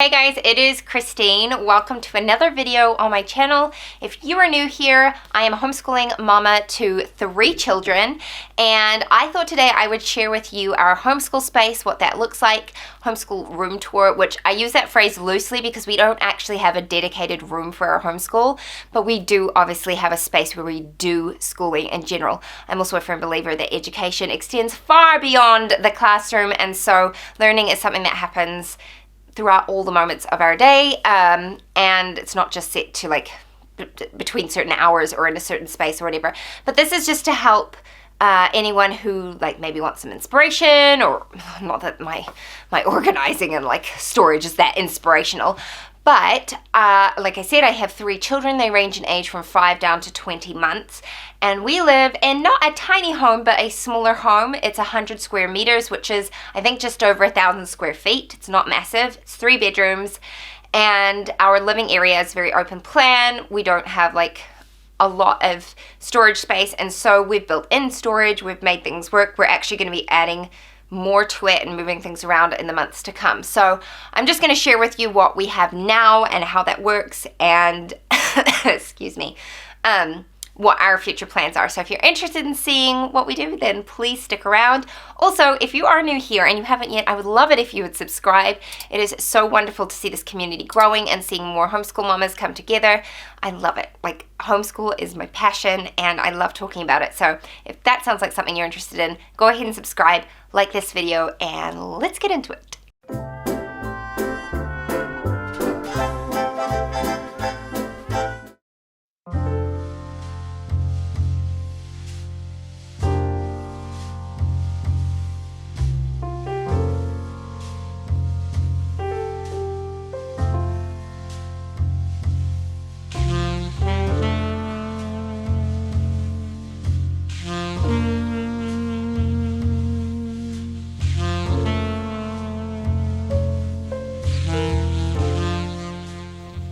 Hey guys, it is Christine. Welcome to another video on my channel. If you are new here, I am a homeschooling mama to 3 children, and I thought today I would share with you our homeschool space, what that looks like, homeschool room tour, which I use that phrase loosely because we don't actually have a dedicated room for our homeschool, but we do obviously have a space where we do schooling in general. I'm also a firm believer that education extends far beyond the classroom, and so learning is something that happens throughout all the moments of our day, and it's not just set to like between certain hours or in a certain space or whatever. But this is just to help anyone who like maybe wants some inspiration, or not that my organizing and like storage is that inspirational. But like I said, I have 3 children. They range in age from 5 down to 20 months. And we live in not a tiny home, but a smaller home. It's 100 square meters, which is, I think, just over 1,000 square feet. It's not massive. It's 3 bedrooms. And our living area is very open plan. We don't have like a lot of storage space. And so we've built in storage. We've made things work. We're actually going to be adding more to it and moving things around in the months to come. So I'm just going to share with you what we have now and how that works, and excuse me, what our future plans are. So if you're interested in seeing what we do, then please stick around. Also, if you are new here and you haven't yet, I would love it if you would subscribe. It is so wonderful to see this community growing and seeing more homeschool mamas come together. I love it. Like, homeschool is my passion and I love talking about it. So if that sounds like something you're interested in, go ahead and subscribe, like this video, and let's get into it.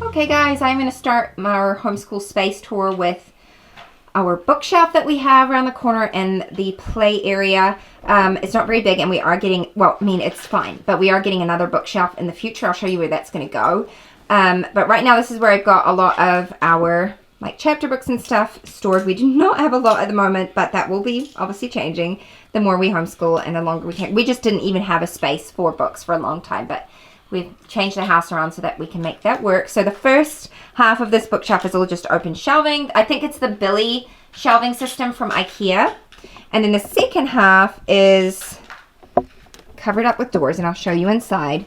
Okay guys, I'm going to start our homeschool space tour with our bookshelf that we have around the corner and the play area. It's not very big, and we are getting, well, I mean, it's fine, but we are getting another bookshelf in the future. I'll show you where that's going to go. But right now this is where I've got a lot of our like chapter books and stuff stored. We do not have a lot at the moment, but that will be obviously changing the more we homeschool and the longer we can. We just didn't even have a space for books for a long time, but we've changed the house around so that we can make that work. So the first half of this bookshelf is all just open shelving. I think it's the Billy shelving system from IKEA. And then the second half is covered up with doors, and I'll show you inside.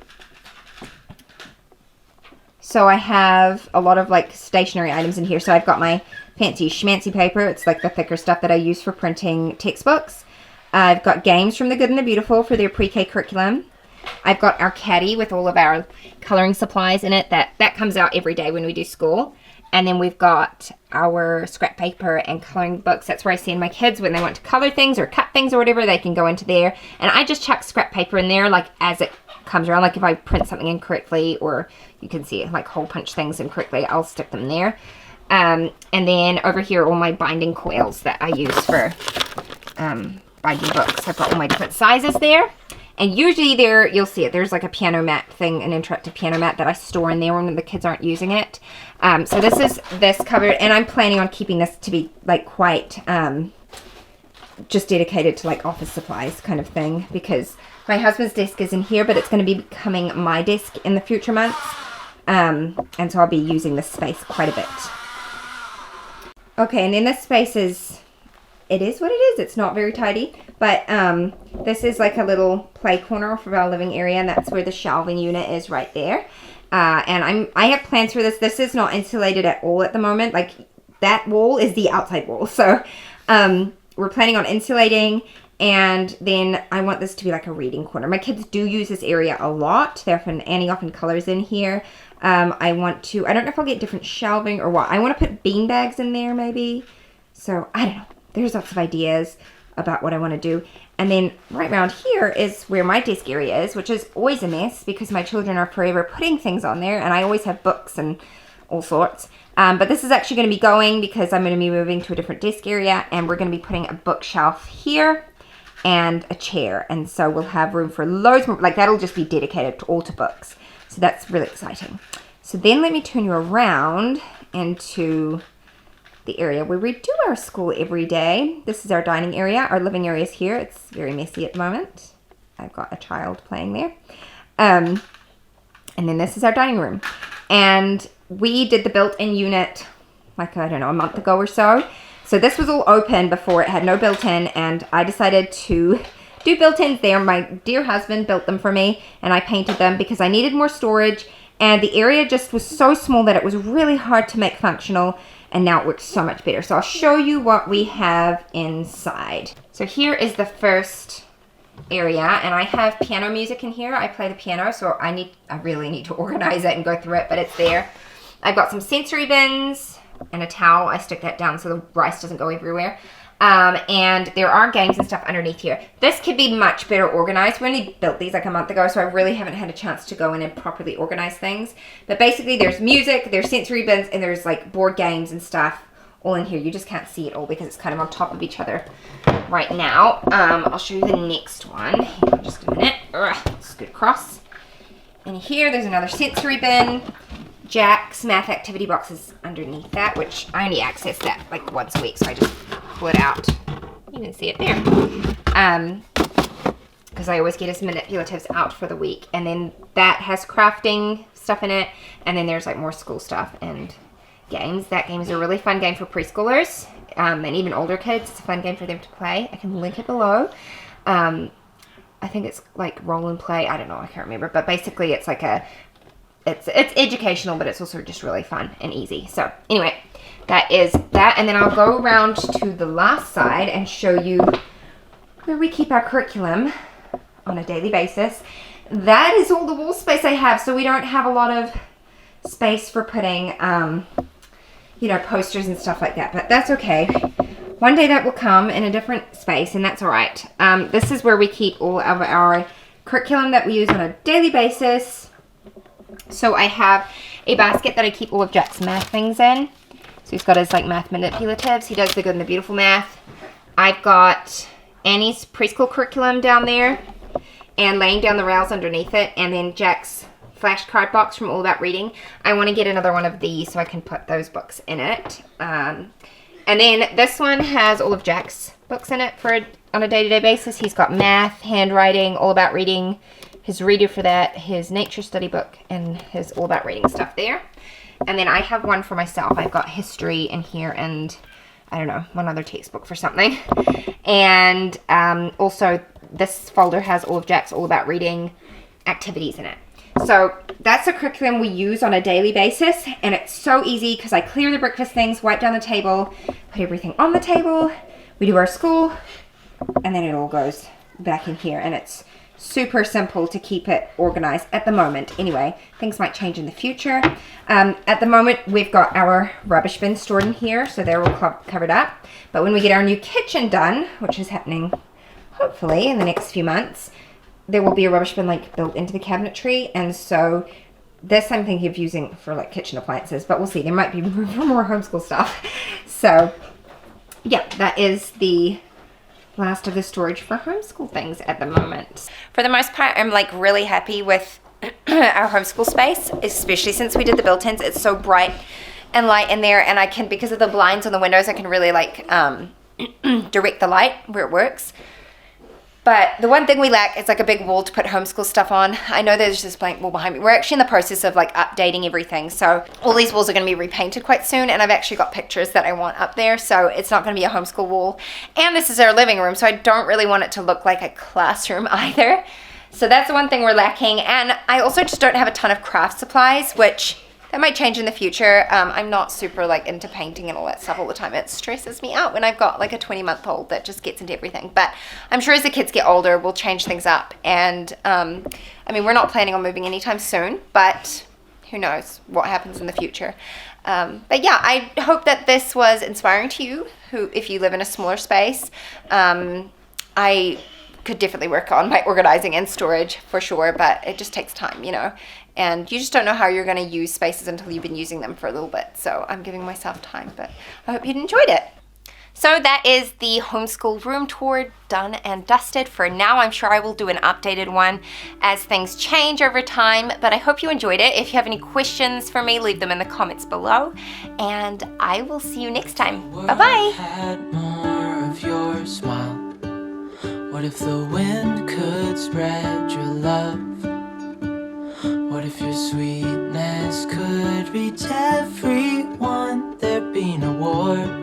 So I have a lot of like stationery items in here. So I've got my fancy schmancy paper. It's like the thicker stuff that I use for printing textbooks. I've got games from the Good and the Beautiful for their pre-K curriculum. I've got our caddy with all of our coloring supplies in it. That comes out every day when we do school. And then we've got our scrap paper and coloring books. That's where I send my kids when they want to color things or cut things or whatever. They can go into there. And I just chuck scrap paper in there like as it comes around. Like if I print something incorrectly, or you can see it, like hole punch things incorrectly, I'll stick them there. And then over here, all my binding coils that I use for binding books. I've got all my different sizes there. And usually there, you'll see it, there's like a piano mat thing, an interactive piano mat that I store in there when the kids aren't using it. So this is this cupboard, and I'm planning on keeping this to be like quite just dedicated to like office supplies kind of thing, because my husband's desk is in here, but it's going to be becoming my desk in the future months. And so I'll be using this space quite a bit. Okay, and then this space is, it is what it is. It's not very tidy, but this is like a little play corner for our living area, and that's where the shelving unit is right there. And I have plans for this. This is not insulated at all at the moment. Like that wall is the outside wall, so we're planning on insulating. And then I want this to be like a reading corner. My kids do use this area a lot. Annie often colors in here. I want to, I don't know if I'll get different shelving or what. I want to put bean bags in there maybe. So I don't know. There's lots of ideas about what I want to do. And then right around here is where my desk area is, which is always a mess because my children are forever putting things on there, and I always have books and all sorts. But this is actually going to be going because I'm going to be moving to a different desk area, and we're going to be putting a bookshelf here and a chair. And so we'll have room for loads more, like that'll just be dedicated all to books. So So that's really exciting. So then let me turn you around into the area where we do our school every day. This is our dining area. Our living area is here. It's very messy at the moment. I've got a child playing there. And then this is our dining room. And we did the built-in unit like, I don't know, a month ago or so. So this was all open before. It had no built-in, and I decided to do built-ins there. My dear husband built them for me, and I painted them because I needed more storage, and the area just was so small that it was really hard to make functional, and now it works so much better. So I'll show you what we have inside. So here is the first area, and I have piano music in here. I play the piano, so I really need to organize it and go through it, but it's there. I've got some sensory bins and a towel. I stick that down so the rice doesn't go everywhere. And there are games and stuff underneath here. This could be much better organized. We only built these like a month ago, so I really haven't had a chance to go in and properly organize things. But basically there's music, there's sensory bins, and there's like board games and stuff all in here. You just can't see it all because it's kind of on top of each other right now. I'll show you the next one. Hang on just a minute. Let's scoot across. And here there's another sensory bin. Jack's math activity box is underneath that, which I only access that like once a week, so I just pull it out. You can see it there. Because I always get his manipulatives out for the week. And then that has crafting stuff in it, and then there's like more school stuff and games. That game is a really fun game for preschoolers, and even older kids. It's a fun game for them to play. I can link it below. I think it's like roll and play. I don't know, I can't remember. But basically it's like it's educational, but it's also just really fun and easy. So anyway, that is that. And then I'll go around to the last side and show you where we keep our curriculum on a daily basis. That is all the wall space I have. So we don't have a lot of space for putting, you know, posters and stuff like that, but that's okay. One day that will come in a different space, and that's all right. This is where we keep all of our curriculum that we use on a daily basis. So I have a basket that I keep all of Jack's math things in. So he's got his like math manipulatives. He does the good and the beautiful math. I've got Annie's preschool curriculum down there and laying down the rails underneath it. And then Jack's flashcard box from All About Reading. I want to get another one of these so I can put those books in it. And then this one has all of Jack's books in it on a day-to-day basis. He's got math, handwriting, All About Reading, his reader for that, his nature study book, and his All About Reading stuff there. And then I have one for myself. I've got history in here and, I don't know, one other textbook for something. And also this folder has all of Jack's All About Reading activities in it. So that's a curriculum we use on a daily basis, and it's so easy because I clear the breakfast things, wipe down the table, put everything on the table, we do our school, and then it all goes back in here, and it's super simple to keep it organized at the moment. Anyway, things might change in the future. At the moment, we've got our rubbish bin stored in here, so they're all covered up. But when we get our new kitchen done, which is happening hopefully in the next few months, there will be a rubbish bin like built into the cabinetry, and so this I'm thinking of using for like kitchen appliances, but we'll see. There might be room for more homeschool stuff. So yeah, that is the last of the storage for homeschool things at the moment. For the most part, I'm like really happy with our homeschool space, especially since we did the built-ins. It's so bright and light in there, and I can, because of the blinds on the windows, I can really like direct the light where it works. But the one thing we lack is like a big wall to put homeschool stuff on. I know there's this blank wall behind me. We're actually in the process of like updating everything. So all these walls are going to be repainted quite soon. And I've actually got pictures that I want up there. So it's not going to be a homeschool wall. And this is our living room. So I don't really want it to look like a classroom either. So that's the one thing we're lacking. And I also just don't have a ton of craft supplies, which that might change in the future. I'm not super like into painting and all that stuff all the time. It stresses me out when I've got like a 20-month-old that just gets into everything. But I'm sure as the kids get older, we'll change things up. And I mean, we're not planning on moving anytime soon, but who knows what happens in the future. But yeah, I hope that this was inspiring to you, if you live in a smaller space. I could definitely work on my organizing and storage for sure, but it just takes time, you know. And you just don't know how you're going to use spaces until you've been using them for a little bit. So I'm giving myself time, but I hope you enjoyed it. So that is the homeschool room tour done and dusted for now. I'm sure I will do an updated one as things change over time, but I hope you enjoyed it. If you have any questions for me, leave them in the comments below, and I will see you next time. Bye-bye. Had more of your smile. What if the wind could spread your love? What if your sweetness could reach everyone? There'd be no war.